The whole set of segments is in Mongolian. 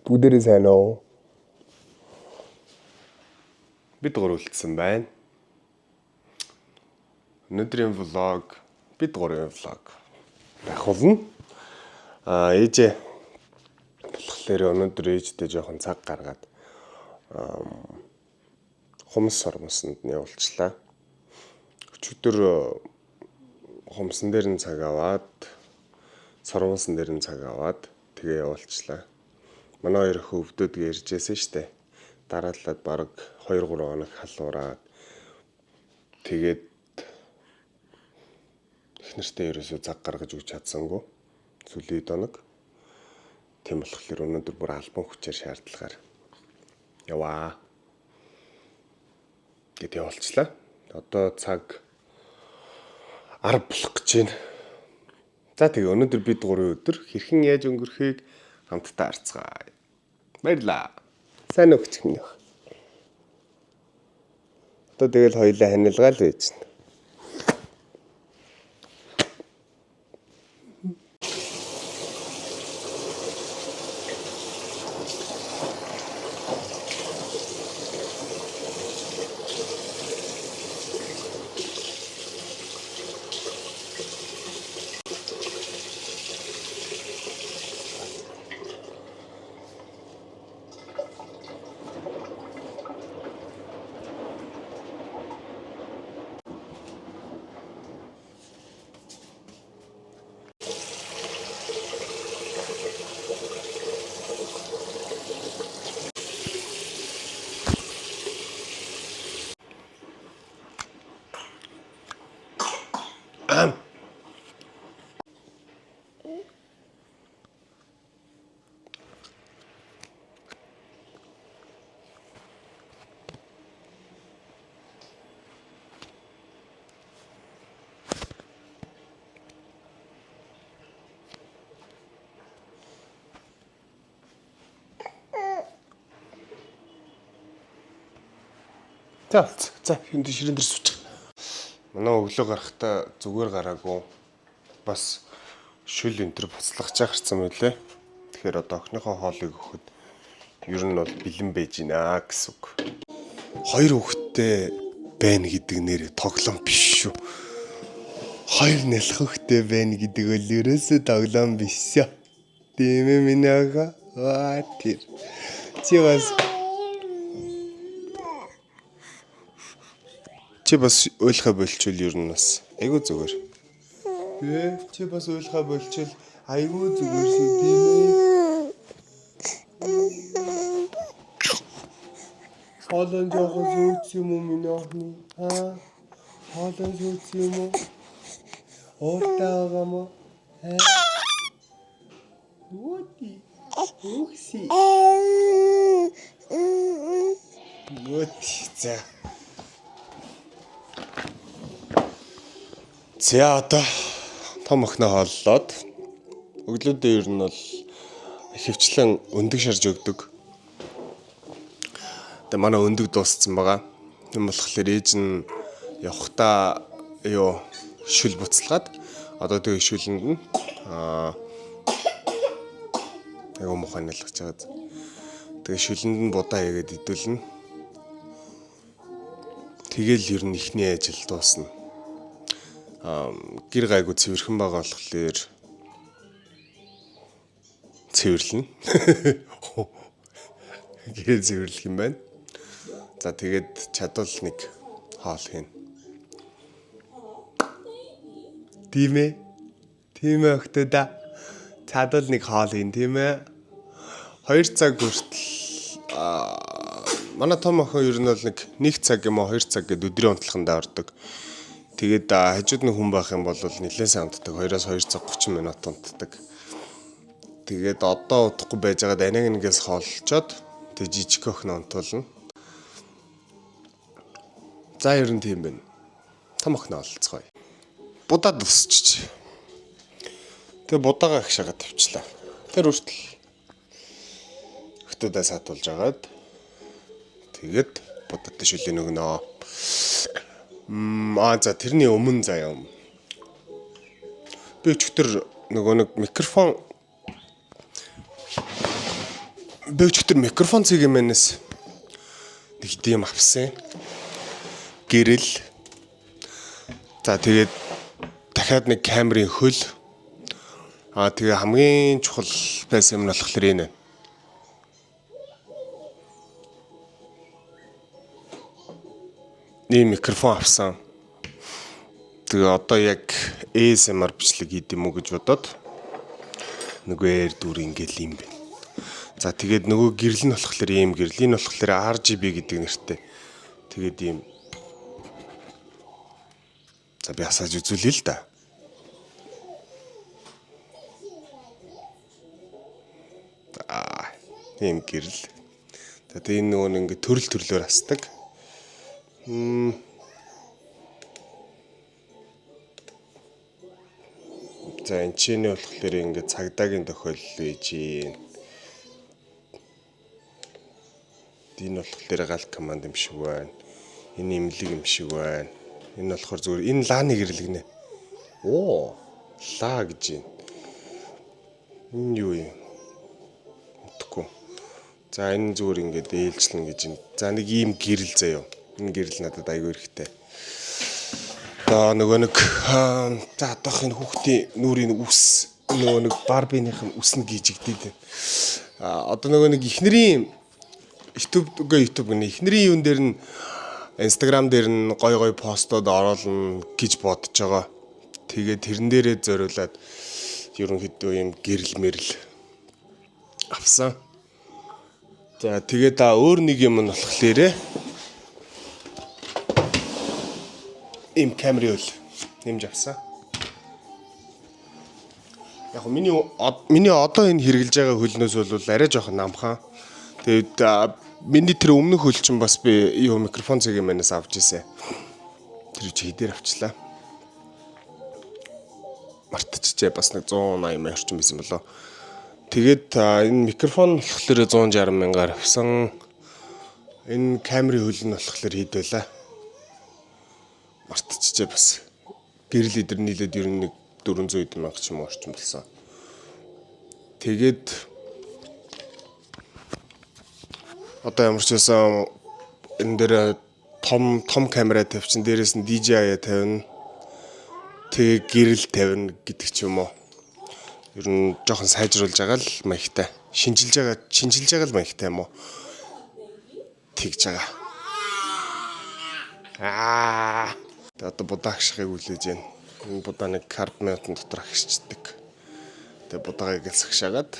Бүгдээрээ сайн уу? Бид гур үлдсэн байна. Өнөөдрийн влог бид гурын влог байх болно. Ээжээ болохоор өнөөдөр ээжтэй жоохон цаг гаргаад хумс сормосонд нь явуулчлаа. Өчигдөр хумсан дээр нь цаг аваад сормосон дээр нь цаг аваад тэгээ явуулчлаа. Манай хоёр өвдөд ярьжсэн штэ. Дараалаад баг 2-3 хоног халуураад тэгээд их нартаа ерөөсөө цаг гаргаж өгч чадсангүй. Сүүлийн доног. Тийм болохоор өнөөдөр бүр албан хүчээр шаардлагаар яваа. Гэт явуулчлаа. Одоо цаг 10 болох гэж байна. За тэгээ өнөөдөр бид гурван өдөр хэрхэн яаж өнгөрөхийг хамтдаа харцгаая. Баярлаа. Сайн өгч минь. Одоо тэгэл хоёулаа ханилгаал байж байна. За энэ ширэн дээр суучих. Манай өглөө гарахтаа зүгээр гараагүй. Бас шүл энтер буцлагч гарсан байлээ. Тэгэхээр одоо охиныхоо хоолыг өгөхөд ер нь бол бэлэн байж гинэ гэсэн үг. 2 хүүхэдтэй байна гэдэг нэр тоглоом биш шүү. 2 нялх хүүхэдтэй байна гэдэг бол ерөөсөө тоглоом биш шүү. Тийм ээ минь ага. Тэр. Чи бас ойлгохоо болчихвол ер нь бас айгүй зүгээр. Чи бас ойлгохоо болчихвол айгүй зүгээр шүү тийм ээ. Хоолон жоохон зүүц юм уу минь охин? Хоолон зүүц юм уу? Ууртаа байгаа мó? Уути. Ууси. За. За одоо том охиноо хооллоод өглөөдөө ер нь бол хөвчлэн өндөг шарж өгдөг. Тэгээ манай өндөг дууссан байгаа. Тийм болохоор ээж нь явхдаа шүл буцалгаад одоо тэгээ шүлэнд нь айгуу мохоо нэлгэж байгаа. Тэгээ шүлэнд нь будаа ягээд идүүлнэ. Тэгэл ер нь ихний ажил дуусна. Гэр гайгүй цэвэрхэн байгаа болохоор цэвэрлэнэ. Гэр цэвэрлэх юм байна. За тэгээд чадвал нэг хоол хийн. Тийм ээ охтоо. Чадвал нэг хоол хийн тийм ээ. 2 цаг хүртэл манай том охин ер нь бол нэг цаг юм уу 2 цаг гээд өдрийн унтлахандаа ордог. Тэгээд хажууд нь хүн байх юм бол нэлээд сайн унтдаг. 2-оос 2 цаг 30 минут унтдаг. Тэгээд одоо удахгүй байж байгаа даниг нэгээс хооллцоод тэг жижиг охин унтуулна. За ер нь тийм байна. Том охин олцгоё. Будаад өсчих. Тэгээ будаага их шагаад тавьчлаа. Тэр үртэл хөтөдөө сатуулж агаад тэгээд будаатай шүлээ нөгнөө. За тэрний өмнө заяа. Би өчигдөр нэг микрофон би өчигдөр микрофон цэгийн мэнэс нэг тийм авсан. Гэрэл. За тэгээд дахиад нэг камерын хөл. Тэгээ хамгийн чухал байсан юм нь болохоор энэ. Ийм микрофон авсан. Тэгээ одоо яг ASMR бичлэг хийд юм уу гэж бодоод нөгөө дүр ингээл юм бэ. За тэгээд нөгөө гэрэл нь болохоор ийм гэрэл, энэ болохоор RGB гэдэг нэртэй. Тэгээд ийм. За би асааж үзүүлээ л да. Ийм гэрэл. Тэгээд энэ нөгөө ингээ төрөл төрлөөр асдаг. За энэ чинь болохоор ингээ цагдаагийн тохиолдол үйж юм. Энэ болохоор гал команд юм шиг байна. Энэ имлэг юм шиг байна. Энэ болохоор зүгээр энэ лааны гэрэл гинэ. Оо, лаа гэж юм. Энэ юу юм? Мэдгүй. За энэ зүгээр ингээд ээлжлэн гэж юм. За нэг ийм гэрэл заяа. Энэ гэрэл надад аягүй хэрэгтэй. Одоо нөгөө нэг за одоох энэ хүүхдийн нүрийн үс нөгөө нэг барбиных нь үс нь гижигдээд байна. Одоо нөгөө нэг ихнэрийн YouTube гэнэ ихнэрийн юун дээр нь Instagram дээр нь гой гой постод оруулна гэж бодож байгаа. Тэгээд тэрэн дээрээ зориулаад ерөнхийдөө юм гэрэл мэрэл авсан. За тэгээд өөр нэг юм нь болохоор ийм камерын хөл нэмж авсан. Яг миний одоо энэ хэрэгжилж байгаа хөлнөөс бол арай жоохон намхан. Тэгээд миний тэр өмнөх хөл чинь бас би юу микрофон цэгийн мэнэс авч ирсэн. Тэр чи хідээр авчлаа. Мартчихжээ бас нэг 180 мянга орчим байсан болоо. Тэгээд энэ микрофон болохоор 160 мянгаар авсан. Энэ камерын хөл нь болохоор хэд байлаа? Мартчихжээ бас. Гэрэл идэр нийлээд ер нь нэг 400 мянга ч юм уу орчим болсон. Тэгээд одоо ямар ч байсан энэ дээр том камера тавьчин дээрээс нь DJI тавина. Тэгээ гэрэл тавина гэдэг ч юм уу. Ер нь жоохон сайжруулж байгаа л маягтай. Шинжилж байгаа л маягтай юм уу? Тэгж байгаа. Тэгээ одоо будаа агшихыг үлээж байна. Энэ будаа нэг карт минутын дотор агшчихдаг. Тэгээ будаагаа гэлсагшаагаад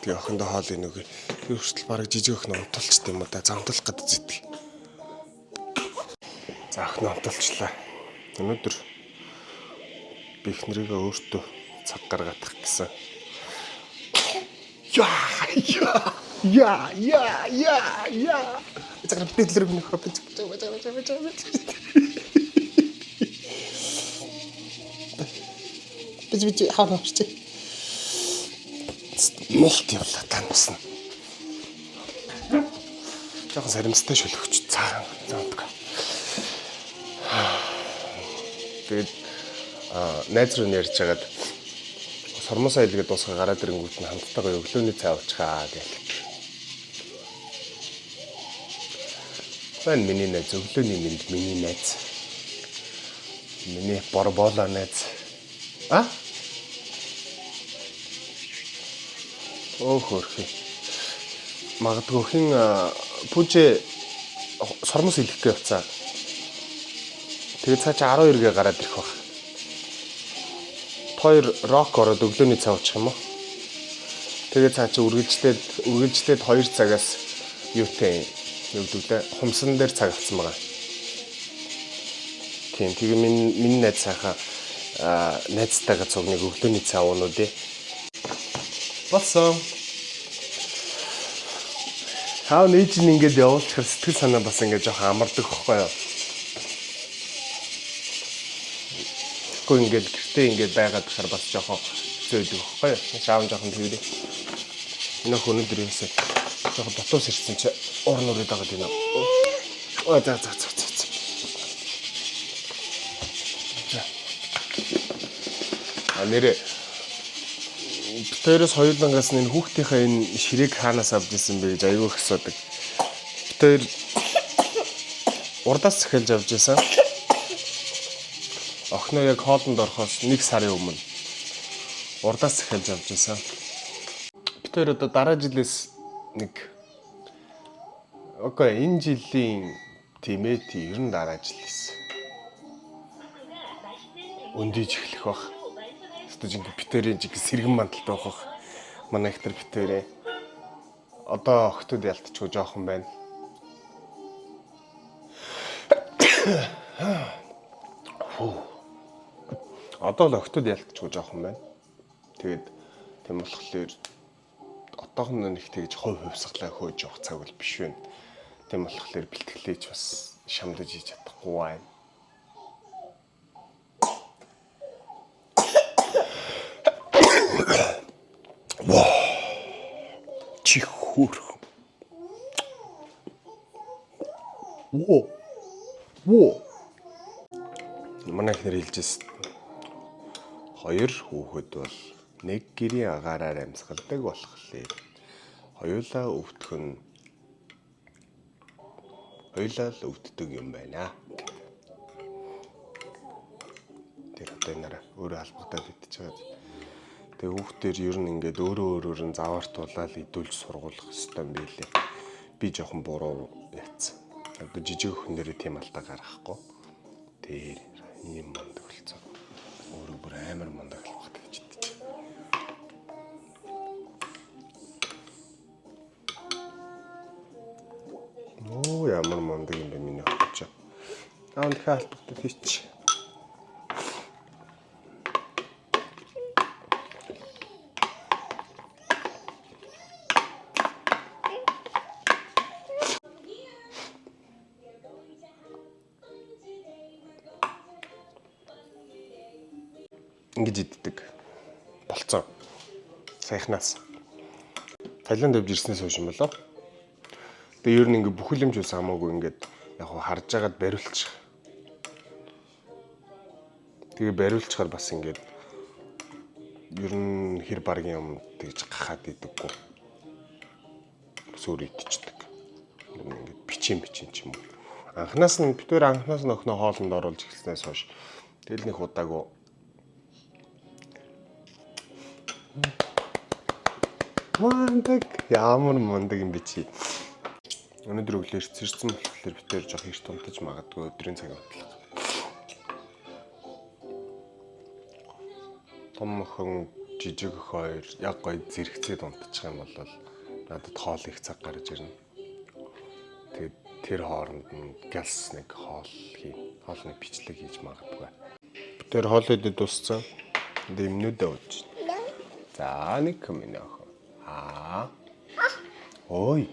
тэгээ охиндоо хоол инүүгээ. Би хүртэл бараг жижиг охин унтуулчт юм уу да замдуулах гэдэг зэдэг. За охин унтуулчлаа. Өнөөдөр би ихнэрийгээ өөртөө цаг гаргаадах гэсэн. Яа. Цагаар бидлэр гэнэ хопж. Би хаваарч. Мэлт явлаа таньсан. Жохон саримстай шөлөгч цаахан заадг. Тэгээд найз руу ярьж хагаад сормосоо илгээд дуусгаа гараад ирэнгүүт нь хамттайгаа өглөөний цай уучхаа гэх. Байн миний найз өглөөний минь миний найз. Миний борбола найз. Хөрхи. Магадгүй хин пүжэ сормос илэхгүй явцаа. Тэгээд цаачаа 12-гээ гараад ирэх баг. Хоёр рок ороод өглөөний цай уучих юм уу? Тэгээд цаачаа үргэлжлээд 2 цагаас юутэй нэгдүүлээ. Хумсан дээр цаг авсан байгаа. Тийм тэгээ миний найз сайхан найзтайгаа цугныг өглөөний цай уунууд ээ. Болсон. Хаа нээж ин ингээд явуулчихар сэтгэл санаа бас ингээд жоохон амардаг хөхгүй юу? Тэгэхгүй ингээд гэртээ ингээд байгаад тахаар бас жоохон зөөдөг хөхгүй юу? Шаав жоохон тэгэрээ. Энэ өнөөдөр юусаа жоохон дотоос ирсэн чи ор нурыг дагаад байна. За. Нэрээ битээрээс хоёулангаас энэ хүүхдийнхээ энэ ширээг хаанаас авч ирсэн бэ гэж аягүй их асуудаг. Битээр урдаас захиалж авч ирсэн. Охиноо яг хоолнд орохоос 1 сарын өмнө урдаас захиалж авч ирсэн. Битээр одоо дараа жилээс нэг окей энэ жилийн тийм ер нь дараа жилээс өндийж эхлэх бах. Стож ингэ битээрийн жиг сэргэн мандалтай байх. Манай ихтер битээрээ одоо охтууд ялтчихгүй жоохон байна. Одоо л охтууд ялтчихгүй жоохон байна. Тэгээд тийм болохоор одоохон нэг тэгж хувьсгалаа хөөж явах цаг бол биш вэ. Тийм болохоор бэлтгэлээч бас шамдаж хийж чадахгүй байна. Чихүр. Манай ихнэр хэлжсэн. 2 хүүхэд бол 1 гэрийн агаараар амьсгалдаг болохоор хоёулаа л өвддөг юм байна. Тэр одоо нэрээ өөрөө албагдаад идчихэж байгаа. Тэгээ хүүхдээр ер нь ингээд өөрөө нь заваартуулаад идүүлж сургуулах хэрэгтэй юм билээ. Би жоохон буруу яцсан. Одоо жижиг өхнөрөө тийм алдаа гаргахгүй. Тэр ийм мундаг болцоо. Өөрөө бүр амар мундаг албагдаг гэж идэж. Оо ямар мундаг юм бэ миний хөөч. Аа дахиад албагдаг хийч. Ингэж иддэг болцоо. Саяхнаас. Таиланд явж ирснээс хойш юм болоо. Тэгээ ер нь ингээ бүхэл юм ч ус хамаагүй ингээд яг харж агаад бариулчих. Тэгээ бариулчихаар бас ингээд ер нь хэр баргийн юм тэгж гахаад идэггүй. Сүр идчихдэг. Ингээд бичин ч юм уу. Анханаас нь охиноо хоолнд оруулж эхэлснээс хойш тэгэл нэг удаагүй мундаг ямар мундаг юм бэ чи. Өнөөдөр өглөө ирсэн болохоор битээр жоох их тунтаж магадгүй өдрийн цаг бодлого. Том охин жижиг хоёр яг гоё зэрэгцээд унтчих юм бол надад хоол их цаг гарч ирнэ. Тэгээд тэр хооронд нь галс нэг хоолны бичлэг хийж магадгүй. Тэр хоол идэж дууссан. Дэмнүүдээ ууж. За нэг минь охин. Ой.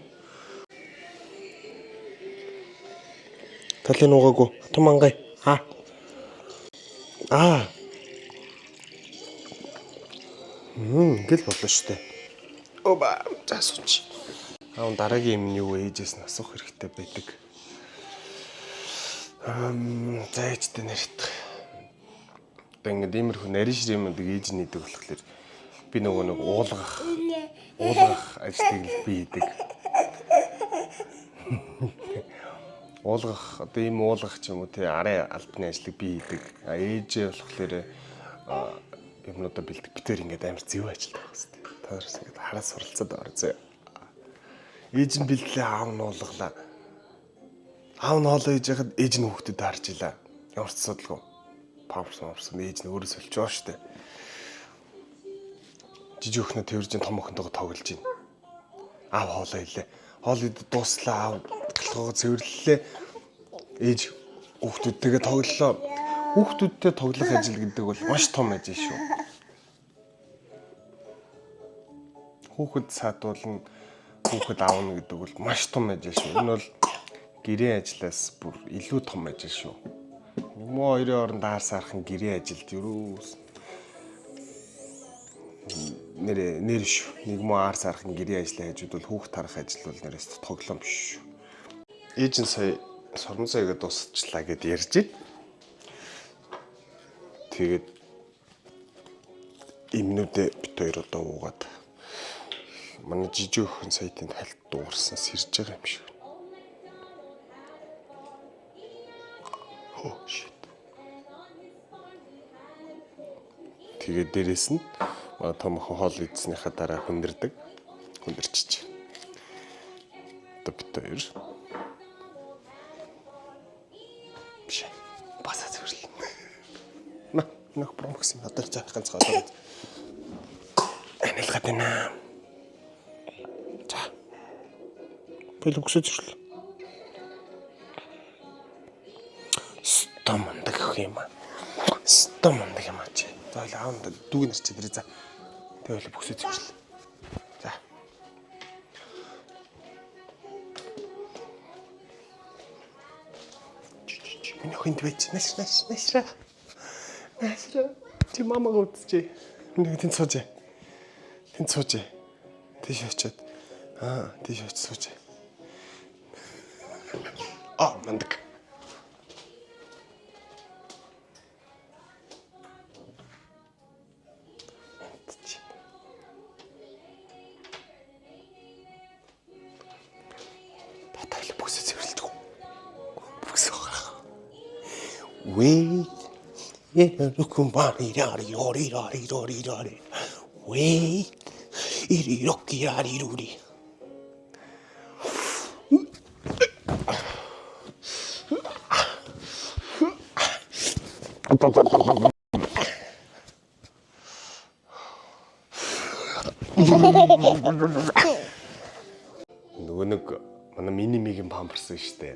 Талын угаагүй. Томангай. Гэл болно шүү дээ. Оба засууч. Дараагийн юм юу ээжээс нь асуух хэрэгтэй байдаг. Зайчтай нэрт. Одоо ингэ иймэрхүү нарийн шир юмдаг ээж нь идэг болохоор би нөгөө нэг уулгах ажлыг л би хийдэг. Одоо ийм уулгах ч юм уу тий арын албаны ажлыг би хийдэг. Ээжээ болохоор юмнуудаа бэлдэх битээр ингээд амар зөв ажилладаг хэвчээ. Та нараас ингээд хараа суралцаад байгаа зөө. Ээж нь бэлдлээ аав нь уулгалаа. Аав нь хоолоо хийж яхад ээж нь хүүхдэд харж илаа. Ямар ч асуудалгүй. Памперс ээж нь өөрөө сольж байгаа штэ. Жижиг өхнө тэржин том өхөнтэйгөө тоглож байна. Аав хоолоо илээ. Хоол идэ дууслаа аав толгоогоо цэвэрлэлээ. Ээж хүүхдүүдтэйгээ тоглолоо. Хүүхдүүдтэй тоглох ажил гэдэг бол маш том ажил шүү. Хүүхэд саатуулна, хүүхэд аавна гэдэг бол маш том ажил шүү. Энэ бол гэрийн ажлаас бүр илүү том ажил шүү. Мөн хоёрын оронд аар саархан гэрийн ажилд юус нэр шүү. Нэг муу аар саархан гэрийн ажлын хажууд бол хүүхд тарах ажил бол нэрээс тоглоом биш шүү. Ээж нь сая сорон цайгаа дуусчлаа гэд ярьж байна. Тэгээд Имнүүдээ бит хоёр одоо уугаад манай жижиг өхөн сая тэнд хальт дуурсан сэрж байгаа юм шиг. Oh shit. Тэгээд дээрэс нь том хоол идснийхаа дараа хүндэрдэг. Хүндэрчиж. Одоо бит хоёр. Биш. Басаа зөвшөөрл. Нөх промокс юм одоо цаах ганцхан одоо. Анилгаад байна. За. Пэл өгсөж зөвшөөрл. Стомондаг гэх юм аа. Стомондаг юм аа чи. За хоёул аав дүүг нар чи дэрээ за. Тэг хоёул өгсөж зөвшөөрл. За. Миний хинт байж наашра. Чи мамаа үзчихээ. Миний тэнд суужээ. Тийш очиод. Тийш очиж суужээ. Мандаг. Батал бүсээ зөвлөдөг. Wait. Look bari rari rori. Wait. Iri roki rari ruri. Нөгөө нэг манай мини мигийн памперс шүү дээ.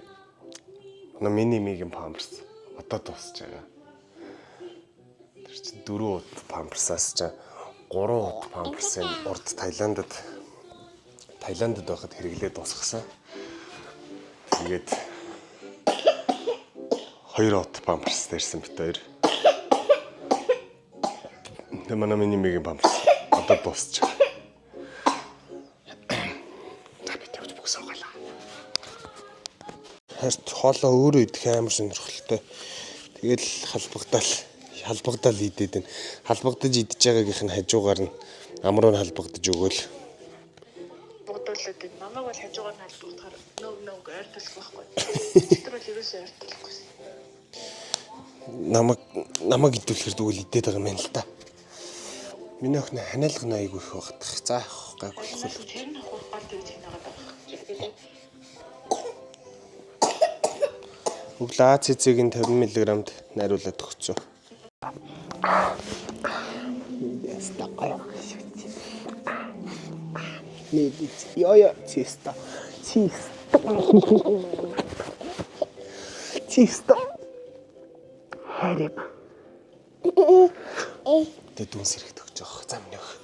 Манай мини мигийн памперс одоо дуусч байгаа. Тэр чинь 4 удаа памперсаас чинь 3 удаа памперсын урд Таиландд байхад хэрэглээд дуусгасан. Тэгээд 2 удаа памперс дээрсэн бит хоёр. Тэгээ манай мини мигийн памперс одоо дуусч байгаа. Харт хоолоо өөрөө идэх амар сонирхолтой. Тэгэл халбагдаал идээд байна. Халбагдаж идэж байгаагийнх нь хажуугаар нь амруу нь халбагдаж өгөөл. Бодуулаад байна. Намайг бол хажуугаар нь халбагдахаар нөг ойртолох байхгүй. Тэр бол ерөөсөө ойртолохгүй. Намайг идүүлэхээр дүүл идээд байгаа юм байна л да. Миний охин ханиалгын айгүй их багтах. За гайг болох. Тэр нь хурдаар тэгж хинаагаад байгаа. Өглөө цэцэгийн 50 мг-д найруулад өгцөө. Яа, чиста. Харин. Тэдүүн сэрэгт өгч байгаа. За минь өх.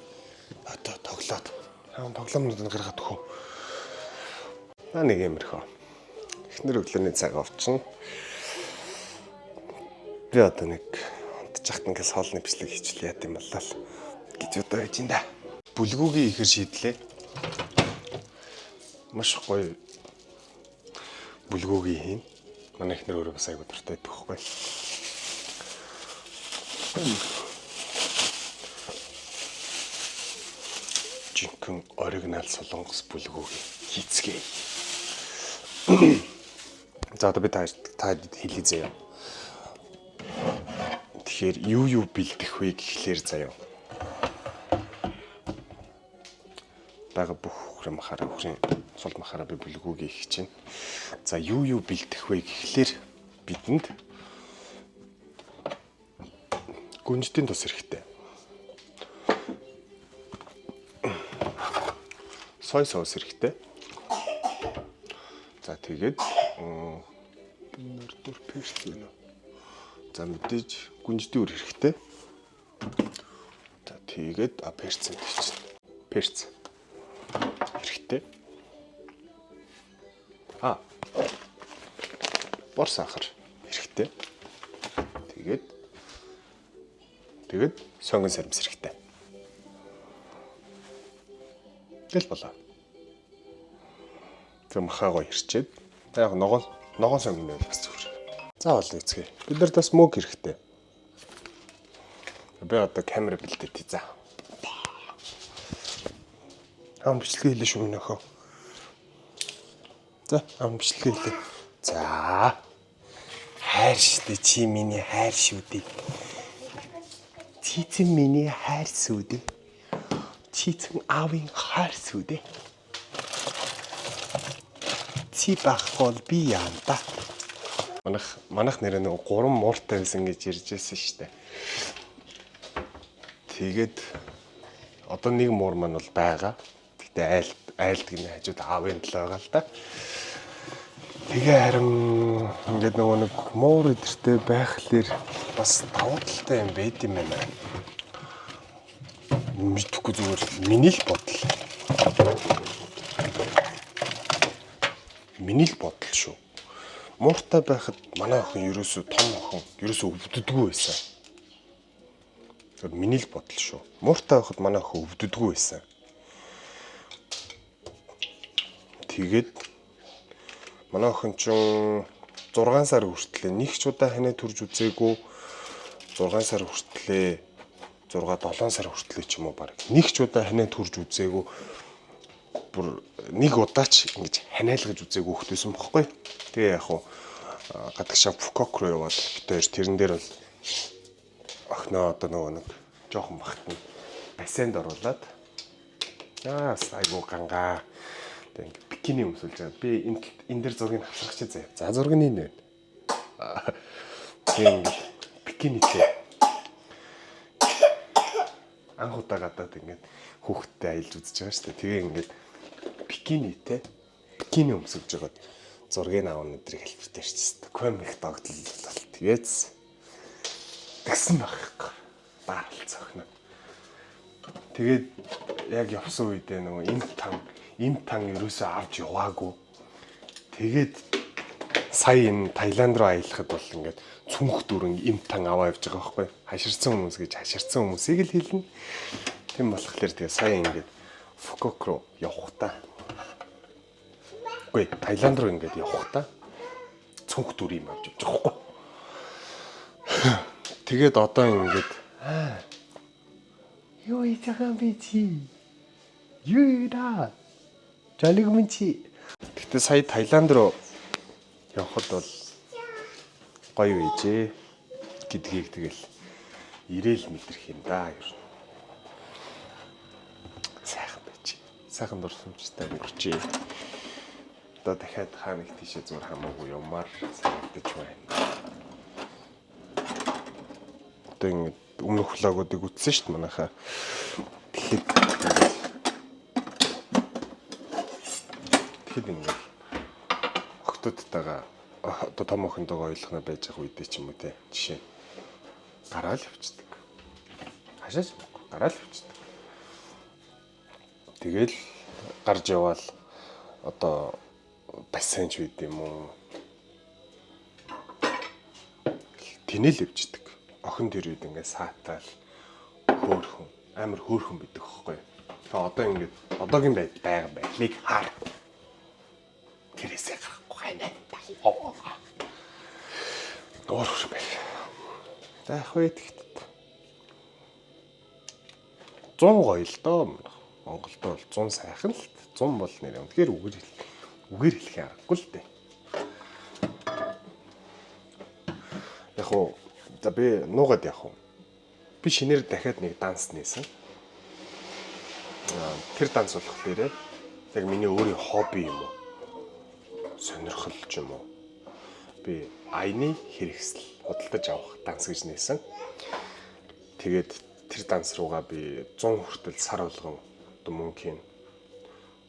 Одоо тоглоод. Тоглоомнууд нь гаргаад өгөө. Нэг юмрхоо. Эхнэр өглөөний цаг авчихна. Би одоо нэг унтчихт ингээс хоолны бичлэг хийчихлээ яа гэм боллоо гэж одоо байж энэ. Бүлгүүгийн ихэр шийдлээ. Маш гоё бүлгүүгийн хийн. Манай эхнэр өөрөө бас айгуу дуртай байдаг байхгүй. Жинхэнэ оригинал солонгос бүлгүүгийн хийцгээ. За одоо би та хэлий заяа. Тэгэхээр юу бэлдэх вэ гэхлээр заяа. Бага бүх хөрийн сул махаараа би бүлгүүгээ хийх чинь. За юу бэлдэх вэ гэхлээр бидэнд гүнжтийн тус хэрэгтэй. Сой соус хэрэгтэй. За тэгээд нөрдөр перц байна. За мэдээж гүнжтийн үр хэрэгтэй. За тэгээд перц чинь. Перц хэрэгтэй. Бор сахар хэрэгтэй. Тэгээд сонгон сарамс хэрэгтэй. Тэгэл болоо. Тэг махаа гоё ирчээд. Яг ногоон сонгон байл бас зүгээр. За болоо эцгээ. Бид нар бас мөг хэрэгтэй. Би одоо камера бэлдээд тий за. Аав бичлэгээ хийлээ шүү минь охин. За, аав бичлэгээ хийлээ. За. Хайр шүү дээ чи миний хайр шүү дээ. Чицэн миний хайр шүү дээ. Чицэн аавын хайр шүү дээ. Чи бахвол би яам та. Манайх нэрээ нэг 3 мууртай байсан гэж ярьж байсан шүү дээ. Тэгээд одоо нэг муур маань бол байгаа. Гэтэ айлд гинэ хажууд аавын төлөө байгаа л да. Тэгээ харин ингээд нөгөө нэг муур идэртэй байхлаэр бас давуу талтай юм байд юм байна. Мэдхгүй зүгээр миний л бодол. Миний л бодол шүү. Мууртай байхад манай охин ерөөсөө том охин ерөөсөө өвддөггүй байсан. Тэр миний л бодол шүү. Мууртай байхад манай охин өвддөггүй байсан. Тэгээд манай охин ч 6 сар хүртлээ нэг ч удаа ханаа төрж үзээгүй. 6 сар хүртлээ 6-7 сар хүртлээ ч юм уу баг. Нэг ч удаа ханаа төрж үзээгүй. Бүр нэг удаач ингэж ханиалгаж үзээгүй хөхт байсан бохгүй. Тэгээ яг хуу гадагшаа Фукок руу яваад битээр тэрэн дээр бол охиноо одоо нөгөө нэг жоохон бахтна бассейнд оруулаад айгуу гангаа тэг ингэ бикини өмсүүлж байгаа. Би энэ дэр зургийг авсрах чи заяа. За зураг нь энэ байна. Тэг ингэ бикинитэй анх удаа гадаад ингэ хүүхдтэй аялж үзэж байгаа шүү дээ. Тэгээ ингэ бикини өмсөж жагаад зургийг аавн өдрийг хэлбэртэй шчихсэн. Комик догтлол бол тэгээс тэгсэн байхгүй. Баарал цохно. Тэгээд яг явсан үедээ нөгөө им тан ерөөсөө авч яваагүй. Тэгээд сая энэ Таиланд руу аялахад бол ингээд цүнх дүрэн им тан аваа явж байгаа байхгүй. Хаширсан хүмүүс гэж хаширсан хүмүүсийг л хэлнэ. Тэм болохоор тэгээ сая ингээд Фукок руу явахдаа үгүй Таиланд руу ингээд явахдаа цүнх дүр юм авч явж байгаа байхгүй. Тэгээд одоо ингээд юу хийж байгаа бэ чи? Юу да? Жалиг минь чи. Гэтэ сая Таиланд руу явхад бол гоё үйжээ гэдгийг тэгэл ирээл мэдрэх юм да ер нь. Сайхан байж. Сайхан дурсамжтай өнгөрчээ. Одоо дахиад хаа нэг тийшээ зур хамаагүй юмар санагдаж байна. Одоо ингэ өмнөх влогуудыг үзсэн шүү дээ манайхаа. Тэгэхэд ингэ охтуудтайгаа одоо том охинтойгоо ойлгохно байж байгаа үедээ ч юм уу те жишээ гараал явцдаг. Хашаач гараал явцдаг. Тэгэл гарч яваал одоо бассейнч үйд юм уу тэнэл явцдаг. Охин тэр үед ингээ саатаал хөөхөн амар хөөхөн бидэг хөхгүй. Тэгээ одоо ингээд одоогийн байгаа байдлыг хаар. Тэрээсээ гарахгүй ханаа. Доорх бай. За яг үе тэгт. 100 гоё л доо. Монголд бол 100 сайхан л. 100 бол нэр үнэхээр үгээр хэлэх аргагүй л дээ. Яг уу за би нуугаад явах уу. Би шинээр дахиад нэг данс нээсэн. Тэр данс болохоор яг миний өөрийн хобби юм уу? Сонирхол ч юм уу? Би аяны хэрэгсэл худалдаж авах данс гэж нээсэн. Тэгээд тэр данс руугаа би 100 хүртэл сар болгон одоо мөнгөний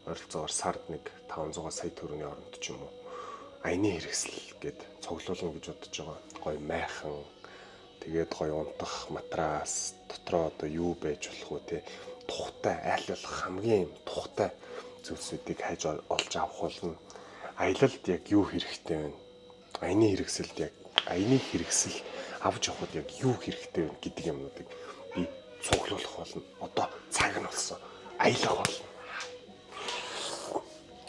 ойролцоогоор сард нэг 500 сая төгрөгийн оронд ч юм уу аяны хэрэгсэл гэд цуглуулна гэж бодож байгаа. Гоё майхан тэгээд гоё унтах матрас дотроо одоо юу байж болох вэ те тухтай айл болох хамгийн тухтай зүйлсүүдийг хайж олж авах болно. Аялалд яг юу хэрэгтэй вэ? Аяны хэрэгсэлд яг аяны хэрэгсэл авч явахд яг юу хэрэгтэй вэ гэдэг юмнуудыг би цуглуулах болно. Одоо цаг нь болсон. Аялах болно.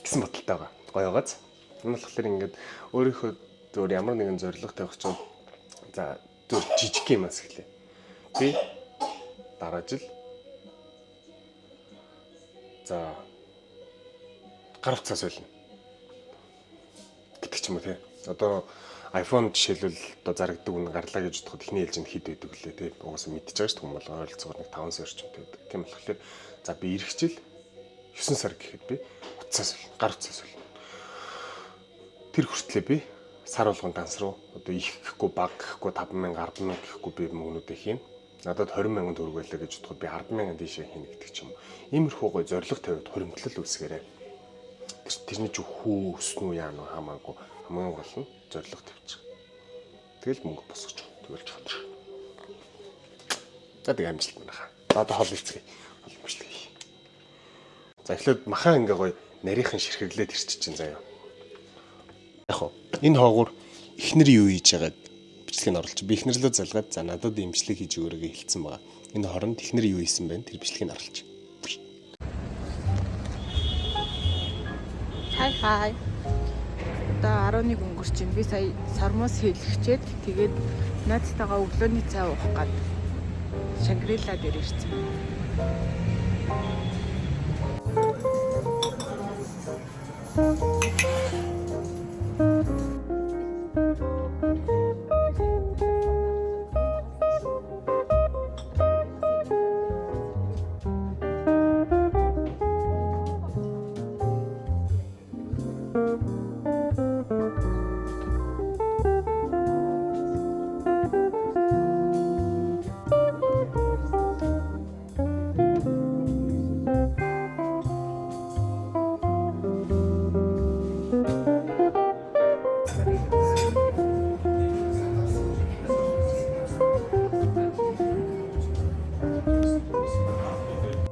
Гэсэн бодолтой байгаа. Гоё байгааз. Энэ болохоор ингээд өөрийнхөө зөв ямар нэгэн зорилго тавих чинь за зөв жижиг юмас эхлэе. Би дараа жил за гар утсаас байлна гэдэг ч юм уу тий. Одоо iPhone жишээлбэл одоо зарагддаг үн гарлаа гэж бодоход ихний ээлжинд хэд байдаг лээ тий. Угаасаа мэдчихэж байгаа шүү дээ хүмүүс ойролцоогоор нэг 5 сар орчимтэй байдаг. Тийм болохоор за би ирэх жил 9 сар гэхэд би утсаас болно. Гар утсаас болно. Тэр хүртлээр би сар болгон ганц руу одоо их гэхгүй баг гэхгүй 50000 100000 гэхгүй би мөнгнүүдээ хийн. Надад 20,000 төгрөг байлаа гэж бодоход би 10,000 тийшээ хийнэ гэдэг ч юм уу. Иймэрхүү гой зориг тавиад хуримтлал үүсгээрэй. Тэрний ч хүү өснө үү яа нөө хамаагүй хамгийн гол нь зориг тавьчих. Тэгэл мөнгө босгож тэгвэл чухал. За тэг амжилт манайхаа. За одоо хол хийцгээе. Хол өмчлөе. За эхлээд махаа ингээ гой нарийнхан ширхэглээд ирчих чинь заяа. Яг уу энэ хоогуур эхнэр юу хийж байгааг бичлэгийг оруулж би эхнэрлөө залгаад за надад имжлэг хийж өгөөрэй хэлсэн байгаа. Энэ хоронд эхнэр юу хийсэн бэ? Тэр бичлэгийг оруулж. Хай. Одоо 11 өнгөрч байна. Би сая сармус хийлгчээд тэгээд найзтайгаа өглөөний цай уух гээд Шангрила дээр ирсэн.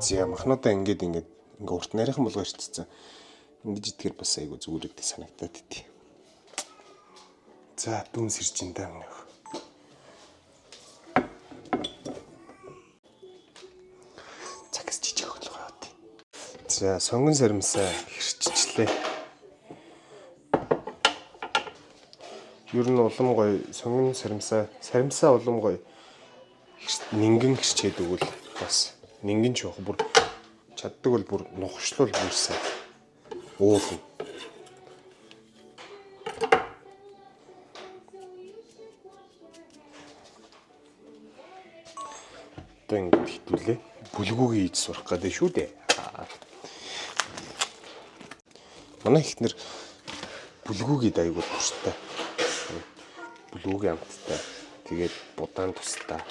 За махнуудаа ингээ урт нарийнхан болгоо ирчихсэн. Ингэж итгэр бас айгу зүгээр өгдөө санагтаад идэв. За дүн сэрж ин даа мөн. Цагс жижиг хөглөө яваад. За сонгон саримсаа хэрччихлээ. Ер нь улам гоё сонгон саримсаа улам гоё нингэн хэрчээд өгвөл бас нингэн ч явах бүр чаддаг бол бүр нухшлуул бүрсээ уулна. Одоо ингэ хитүүлээ. Бүлгүүгээ хийж сурах гэдэг шүү дээ. Манай ихнэр бүлгүүгээд аягүй турштай. Бүлгүүгийн амттай. Тэгээд будаан тустай.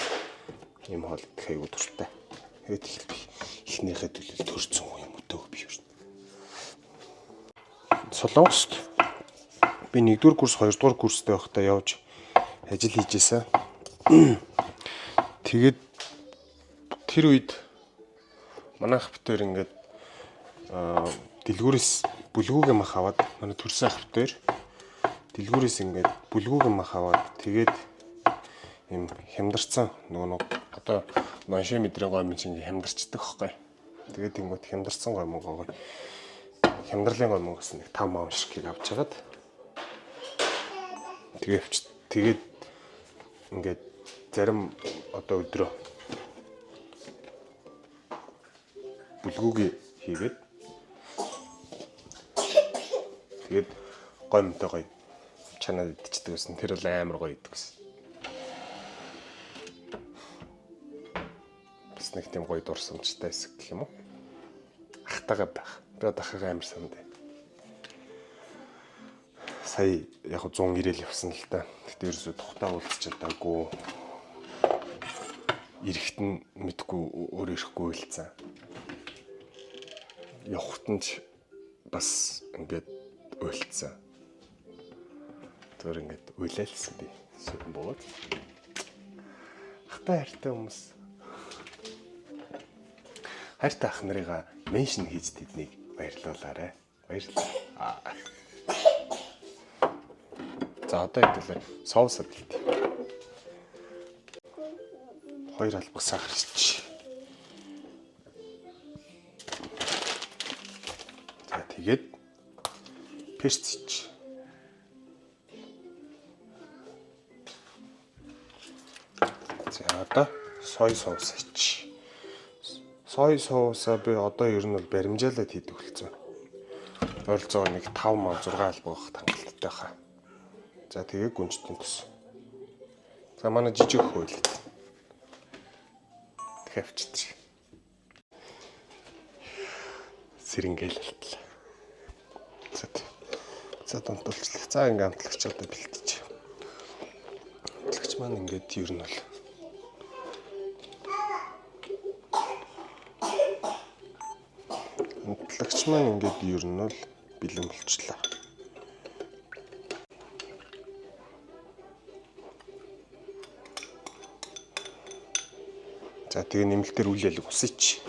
Ийм хоолт аягүй турштай. Тэгээд ихнийхээ төлөв төрсөн юм өтөөг би юу. Солонгост би 1-р курс 2-р курстэй байхдаа явж ажил хийжээсэн. Тэгээд тэр үед манай ах битээр ингээд дэлгүүрээс бүлгүүгээ мах аваад манай төрсөн ах битээр дэлгүүрээс ингээд бүлгүүгээ мах аваад тэгээд юм хямдарсан нөгөө одоо манши мэдрээ гой минь чинь хямдарчдаг хөхгүй. Тэгээд тэнгууд хямдарсан гой мөнгөө хямдрлын гой мөнгөөс нэг 5 маун ширхгийг авч чагаад тэгээд ингээд зарим одоо өдрөө бүлгүүгээ хийгээд тэгээд гой мөнтэй гой чанаад идчихдэг гэсэн. Тэр бол амар гоё идэг гэсэн. Бас нэг тийм гоё дурсамжтай хэсэг гэх юм уу? Ахтайгаа байх. Би одоо ахыгаа амар санд. Сая яг 190 явсан л та. Тэгтээ ерөөсө тухтаа уулзч чадаагүй. Ирэхт нь мэдгүй өөр ирэхгүй хэлцэн. Явахт нь бас ингээд уйлцсан. Тэр ингээд уйлаалсан би. Сүн бод. Ахтай хайртай хүмүүс. Хайртай ах нарыгаа меншн хийж тэднийг баярлуулаарай. Баярлалаа. За одоо хэвлээ соус адилт. 2 албаг сахар ич. За тэгээд перц ич. За одоо сой соус ич. Сой соусаа би одоо ер нь бол баримжаалаад хийдэг болсон. ойролцоогоор нэг 5 ман 6 албагах хангалттай хаа. За тэгээ гүнжтэн төс. За манай жижиг хөөлөд. Хэвччих. Сэрингээл хэлтлээ. За дунтуулчлаа. За ингээм амтлагч одоо бэлтэж. Амтлагч маань ингээд ер нь бол амтлагч маань ингээд ер нь бол бэлэн болчлаа. За тэгээ нэмэлтээр үйл ялэг усыч.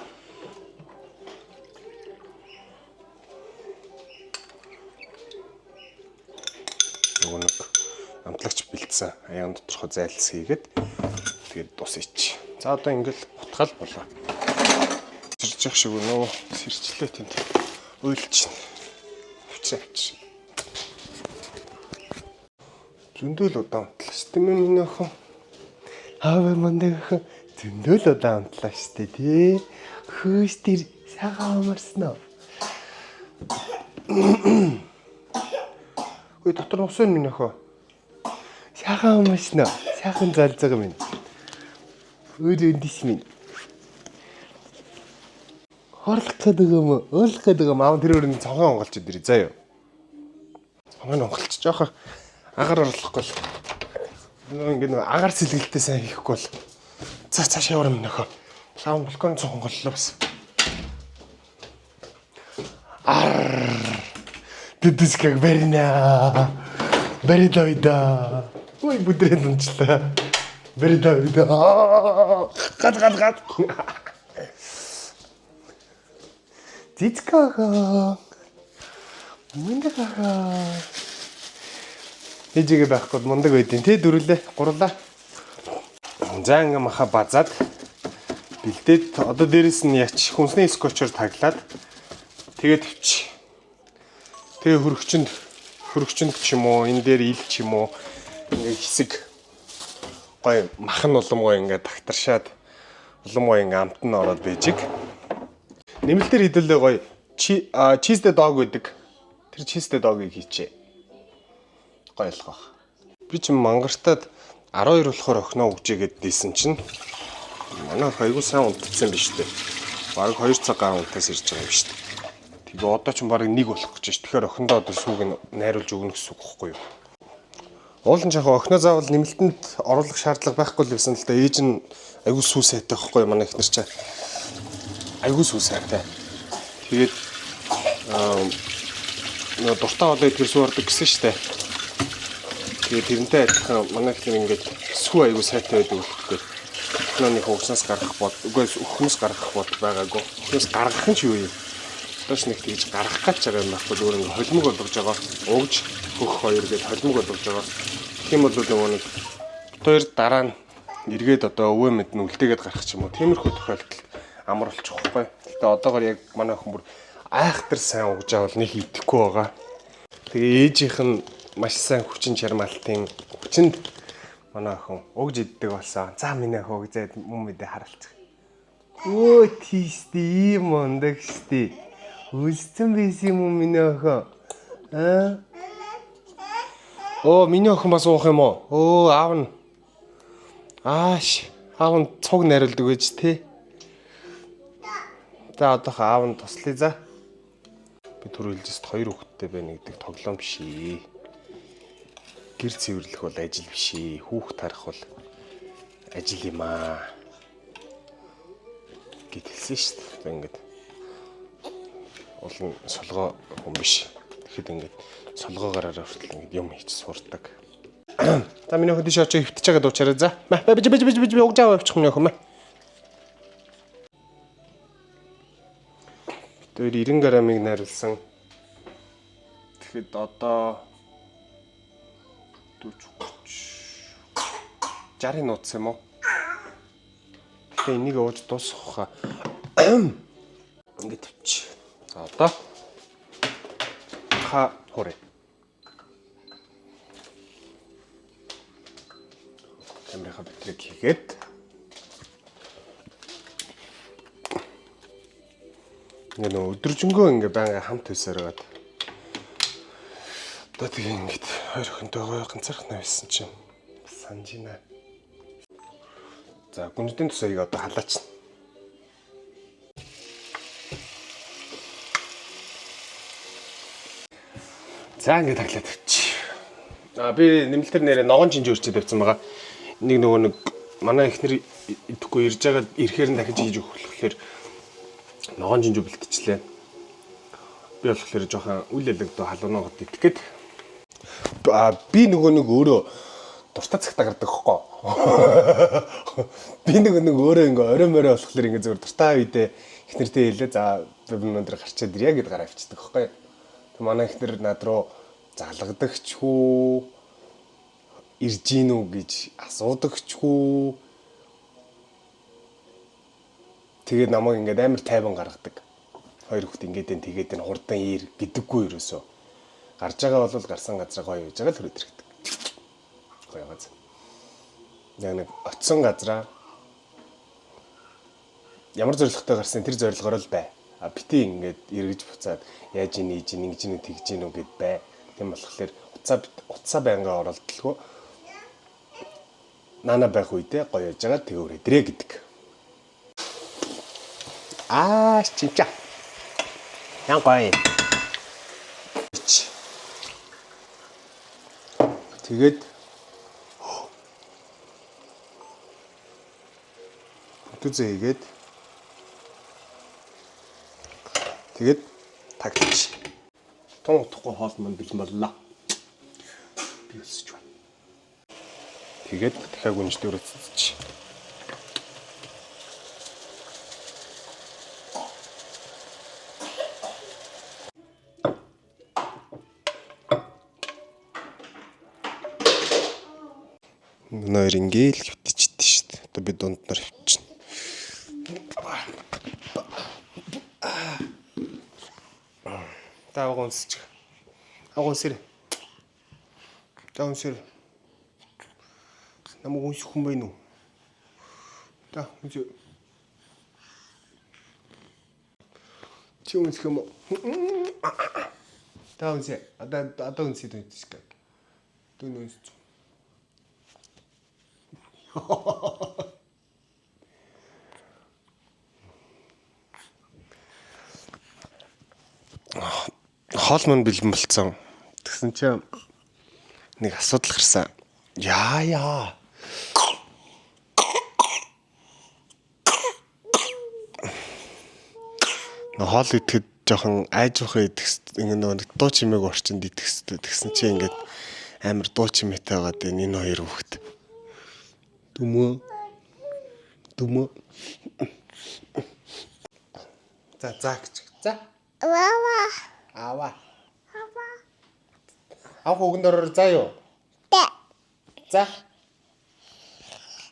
Нөгөө нэг амтлагч бэлдсэн аян доторхоо зайлс хийгээд тэгээд усыч. За одоо ингээл утгал болоо. Сэрж явах шиг өнөө сэрчлээ тэнд уйлч. Авчирч. Зөндөл удаан амтлаа шүү дээ миний охин. Хаваа мандаа охин зөндөл удаан амтлаа шүү дээ тий. Хөөс тэр сагаа амарсан уу? Ой дотор ус энэ миний охин. Сагаа амарсан уу? Сайхан залзаг минь. Өөрөндис минь. Хорлох гэдэг юм уу? Өөлөх гэдэг юм аав тэр өөрөнд цонхоо онголч идэрээ заа юу. Цонхоо онголч жоохоо агаар орлохгүй л. Ингээ нэг агаар сэлгэлтээ сайн хийхгүй бол. За цааш яваа минь нөхөө. Лаун балкон цонхоллоо бас. Тэдэс как верна. Беридойда. Ой бүдрээд унчлаа. Беридойда. Гад. Цицкага. Мундага. Эжигээ байхгүй мундаг байдیں۔ Тэ дөрүлээ, гурлаа. За ингээ маха базаад бэлдээд одоо дээрэс нь яч хүнсний скотчоор таглаад тэгээд төвч. Тэгээ хөрөгчөнд ч юм уу, энэ дээр ил ч юм уу ингээ хэсэг гоё махан улам гоё ингээ тагтаршаад улам гоё ингээ амт нь ороод байжиг. Нэмэлтээр хэдүүлээ гоё чизтэй дог гэдэг. Тэр чизтэй догийг хийчээ. Гоё ялах. Би ч мангартаад 12 болохоор охиноо өгчээгээд дийсэн чинь манай хайгуу сайн унтцсан биш үү? Бараг 2 цаг гар унтаас ирж байгаа юм шүү дээ. Тэгээ одоо ч бараг 1 болох гэж байна. Тэгэхээр охиндоо одоо сүүг нь найруулж өгнө гэсэн үг байхгүй юу? Уулын жахаа охиноо заавал нэмэлтэнд оруулах шаардлага байхгүй л байсан л да. Ээж нь айгуу сүү сайтай байхгүй юу? Манай ихнэр чинь айгуу сүү сайтай. Тэгээд дуртай болоо идгээр сүү ордог гэсэн шүү дээ. Тэгээд тэрнтэй адилхан манай ихнэр ингээд сүү айгуу сайтай байдаг үлдэхгүй. Охиноны хөвгснөөс гаргах бод, үгүй өхнөөс гаргах бод байгаагүй. Өхнөөс гаргах нь ч юу юм. Доош нэг тэгж гаргах гэж байгаа юм байхгүй зүгээр ингээд холимог болгож байгаа. Угж хөх хоёр гээд холимог болгож байгаа. Тэгэх юм бол нөгөө нэг хоёр дараа нь эргээд одоо өвөө мэд нь үлдээгээд гарах ч юм уу. Тиймэрхүү тохиолдол амар болчих واخхой. Гэтэ одоогор яг манай охин бүр айхтар сайн угж авал нэг идэхгүй байгаа. Тэгээ ээжийнх нь маш сайн хүчин чармаалтын хүчинд манай охин угж иддэг болсон. За миний охин угзаад мөн мэдээ харалцах. Өө тийстэй ийм мондаг штий. Үлцэн байсан юм уу миний охин? Оо миний охин бас уух юм уу? Өө аав нь. Ааш аав нь цуг найруулдаг байж тээ. За одоо аав нь туслая за. Би түрүүлжээс 2 хүүхэдтэй байна гэдэг тоглоом биш ээ. Гэр цэвэрлэх бол ажил биш ээ. Хүүхд тарах бол ажил юм аа. Гэтэлсэн шүү дээ. Ингээд олон солгоо хүн биш. Тэгэхэд ингээд солгоогоор хүртэл ингээд юм хийж сурдаг. За миний охин тийш очиж хөвтчихэгээ дуучаарай за. Би угж аваа явчих миний охин мэ. Тэр 90 грамыг найруулсан. Тэгэхэд одоо 40 нууц юм уу? Тэгээ энийг ууж дуусгах. Ингээд төвч. За одоо ха хорэ. Камераа битрэг хийгээд ингээ нөө өдөржингөө ингээ байнга хамт төсөөрөөд Одоо тэгээ ингэж хоёр охинтой гоё ганцаарх навьсан чинь санаж байна. За гүнждийн тусаыг одоо халаачна. За ингэ таглаад тавьчих. Би нэмэлтэр нэрээ ногоон чинж өрчөд тавьсан байгаа. Нэг нөгөө нэг манай ихнэр идэхгүй ирж байгаа ирэхээр нь дахиж хийж өгөх болохоор ногоон чинж бэлтчихлээ. Би болохоор жоохон үл ялагдуу халуунаа гот идэх гээд би нөгөө нэг өөрөө дуртай цагтаа гардаг хөхгүй. Би нөгөө нэг өөрөө ингээ орой морой болохоор ингээ зөвхөн дуртай үедээ ихнэртэй хэлээ. За би өнөөдөр гарчаад ирья гэд гараа авчдаг хөхгүй. Тэг манай ихнэр над руу залгадагч хүү ирж гин үү гэж асуудагч хүү. Тэгээд намайг ингээд амар тайван гаргадаг. Хоёр хүүхд ингээд тэгээд хурдан ир гэдэггүй ерөөсөө. Гарч байгаа бол гарсан газраа гоё байж байгаа л хүрээд ирдэг. Гоё газ. Яг нэг оцсон газраа ямар зорилготой гарсан тэр зорилгоор л бай. Бити ингээд эргэж буцаад яаж ийж ингэж нэг тэгж гинүү гэд бай. Тийм болохоор уцаа байнга оролдолгүй. Нана байх үедээ гоё яж байгаа тэгээ өрөөдрөө гэдэг. 진짜. Ян гоё. Тэгээд түзээгээд тэгээд тагтчих. Тун утахгүй хоол манд бэлэн боллоо. Би өсөж байна. Тэгээд дахиад гүнжтэй өрөөцөж. Нойр ингээл хөвтчихдээ шүү дээ. Одоо би дунд нар хөвчихнэ. Таа гонсч. Агонсэр. Таунсэр. Намайг унших хүн байна уу? Та үнсэ. Чи унших юм уу? Та унсэ. Одоо унсэ дүүчг. Дүүн унсч. Хоол мань бэлэн болцсон. Тэгсэн чинь нэг асуудал гарсан. Яа. Хоол идэхэд жоохон айжвах ингэ нэг дуу чимээг орчинд идэхстэй. Тэгсэн чинь ингээд амар дуу чимээтэй байгаад энэ хоёр хүүхэд. Дүмөө. За гэж. За. Ава. Авах үгэнд ороор заа юу? За.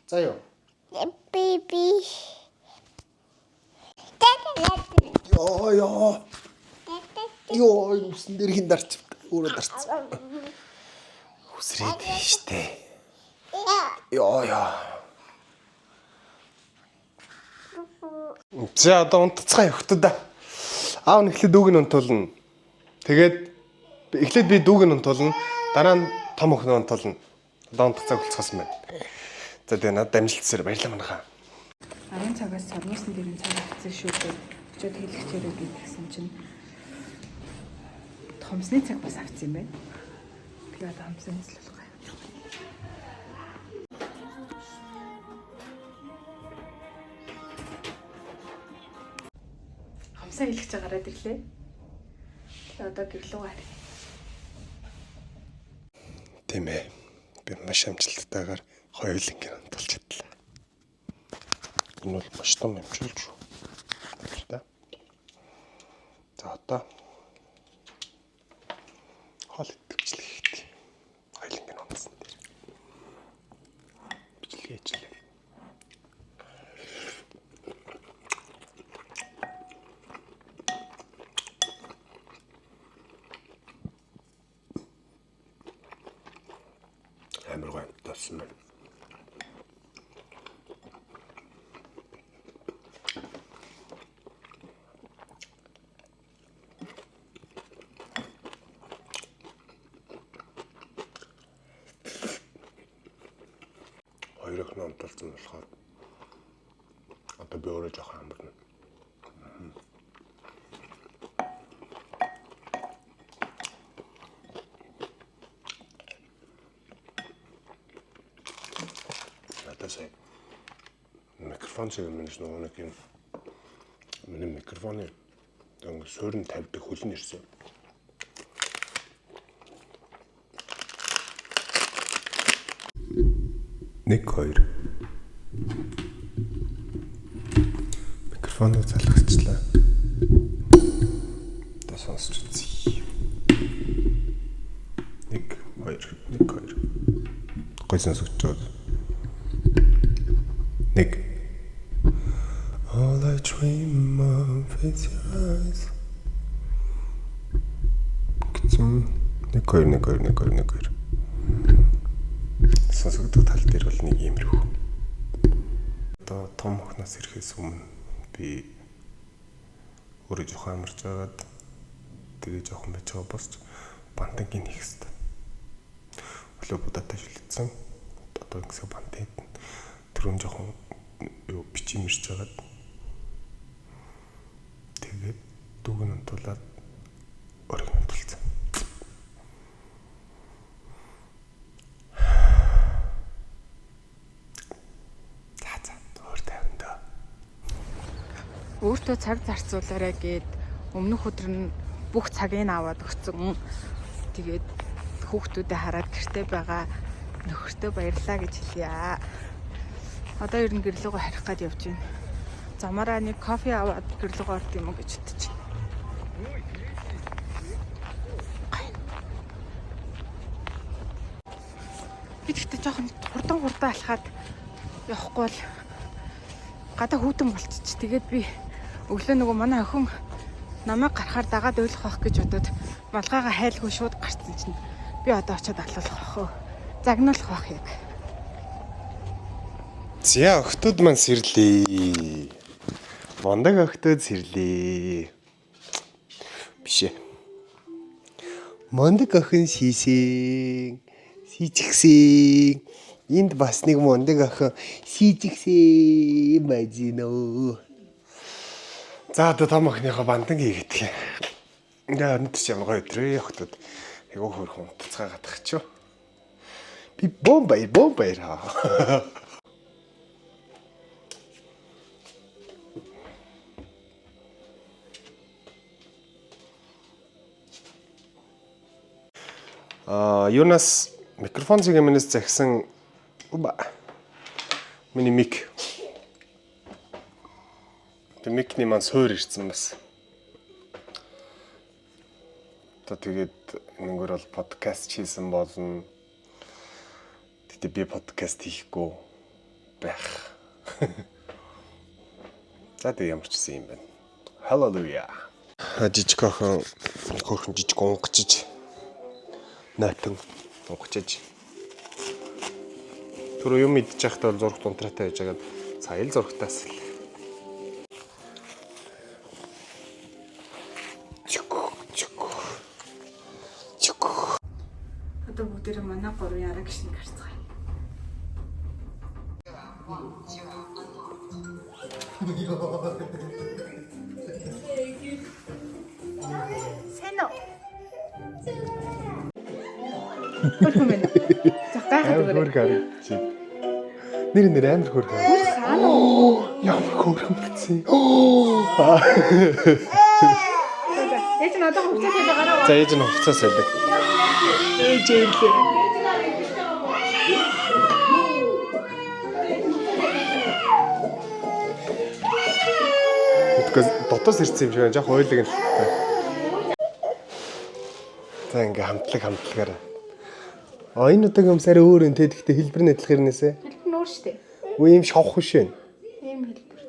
За юу? Baby. Йоо, юмсан дээр хин дарч. Өөрөө дарцсан. Хүсрээд штэ. Йоо. За одоо унтцгаа явахтаа да. Аав нь эхлээд дүүг нь унтуулна. Тэгээд эхлээд би дүүг нь унтуулна. Дараа нь том охин унтуулна. Одоо унтцаа болцсон байна. За тэгээ надад амжилтсаар баярлалаа манайхаа. 10 цагаас сармуусан дээр нь цаг авцсан шүү дээ. Өчигд хэлэгчээрээ гэсэн чинь томсны цаг бас авцсан юм байна. Би одоо хамсаа нийслэл гоё. Хамсаа хэлэгч гараад ирлээ. Тэгээ одоо гэрлүү гараа. Тийм ээ. Би маш амжилттайгаар хоёулангийн унтуулж чадлаа. Энэ бол маш том амжилт шүү. За одоо хоол идэвчлэх хэрэгтэй. Хоёулангийн унтсан дээр. Бичлэгээ хийлээ. Амар гоё тасан байна. хоёрын онтолцсон болохоор одоо би өөрөө жоох амарна. Натасай микрофон шиг юм шиг нэг юм миний микрофоны ингээ суурин тавьдаг хөл нь ирсэн. Нэг хоёр микрофоныг залгасчлаа. Та сонсч үзье. Нэг хоёр. Гой сонсож байгаа. Нэг. All I dream of is your eyes. Нэг хоёр. Сонсогдох тал дээр бол нэг иймэрхүү. Одоо том охноос ирэхээс өмнө би өөрөө жоох амарч байгаад тэгээ жоохон байж байгаа босч бантангийн хийх хэрэгтэй. Өглөө будаатай шүлдсэн. Одоо ингэсэ бантад түрүүн жоохон бичимэрч байгаад тэгээд дүүг нь тулаад ориг нь тулцсан. Өөртөө цаг зарцуулаарай гэд өмнөх өдөр нь бүх цагийг аваад өгсөн. Тэгээд хүүхдүүдэд хараад гэртээ байгаа нөхөртөө баярлалаа гэж хэлье. Одоо ер нь гэрлөөгөө харих гээд явж байна. Замаараа нэг кофе аваад гэрлөөгөө орд юм уу гэж бодож байна. Би тэгтээ жоохон хурдан алхаад явахгүй бол гадаа хүүтэн болчих. Тэгээд би өглөө нөгөө манай охин намайг гарахаар дагаад ойлгох байх гэж бодоод малгайгаа хайлгүй шууд гарцсан чинь би одоо очиод алуулах байх уу. Загнуулах байх яг. За охтууд маань сэрлээ. Мондаг охтууд сэрлээ. Биш ээ. Мондаг охин шийсэн. Сижигсэн. Энд бас нэг мондаг охин сижигсэн бажино. За одоо том охиныхоо бандан хийгээд. Ингээ өнөд ч ямар гоё өдрөө охтууд. Айгуу хөрхөн унтцгаа гадах ч юу. Би бомбай хаа. Юунаас микрофон цэгийн захисан миний мик. Микний маань суур ирсэн бас. Одоо тэгээд нэгөр бол подкаст хийсэн болно. Тэгтээ би подкаст хийхгүй байх. За тэг ямар ч юм бэ. Hallelujah. Жижиг охин жижиг онгочиж наатан онгочиж. Түр юм идчих байхдаа зургт унтраатай байж байгаа. Сая л зургтаас л. Одоо бүгдээрээ манай гурван яраа гişний гарцгаая. Сэно. Хөрхөн. Загтаа нэр амар хөрхөн. Ямар хөрхөн бэлцээ. Ээж нь одоо хувцас хэлээ гараа. За ээж нь хувцас хэлээ. Ээж хэлээ. Тэгээс дотоос ирсэн юм шиг яг хойлог нь. За ингээ хамтлагаар. Энэ удаагийн өмсөөр өөр энэ тэгэхдээ хэлбэр нь адилхан ирнэсэ. Хэлбэр нь өөр штэ. Үгүй юм шавх биш вэ? Ийм хэлбэр.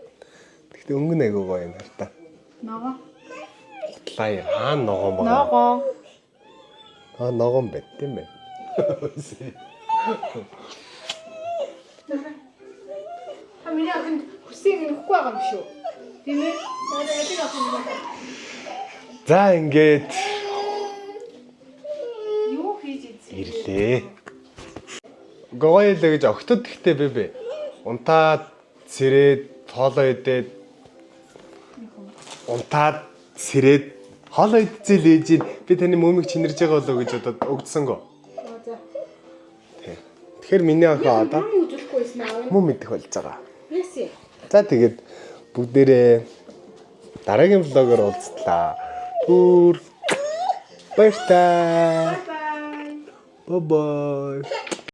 Тэгэхдээ өнгө айгуу гоё юм байна та. Ногоо. Лаяр ногоон байгаа. Ногоо. Ногоон байт тийм ээ. Миний охинд хүсийг нөхгүй байгаа юм шүү. Тийм ээ. Надад охин байна. За ингээд юу хийж ийсэн? ирлээ. Гоёлээ гэж огтод ихтэй бэбэ. унтаад сэрээд хоолоо идээд унтаад сэрээд хоолоо идчихээ л ээж би таны мөмийг чинэрж байгаа болоо гэж бодоод өгдсөнгөө. Тэгэхээр миний охин одоо үзүүлэхгүй байсан аа. мөн мэдэх болж байгаа. Яси. За тэгээд бүгдээрээ дараагийн влогоор уулзлаа. Баяртай. Bye bye.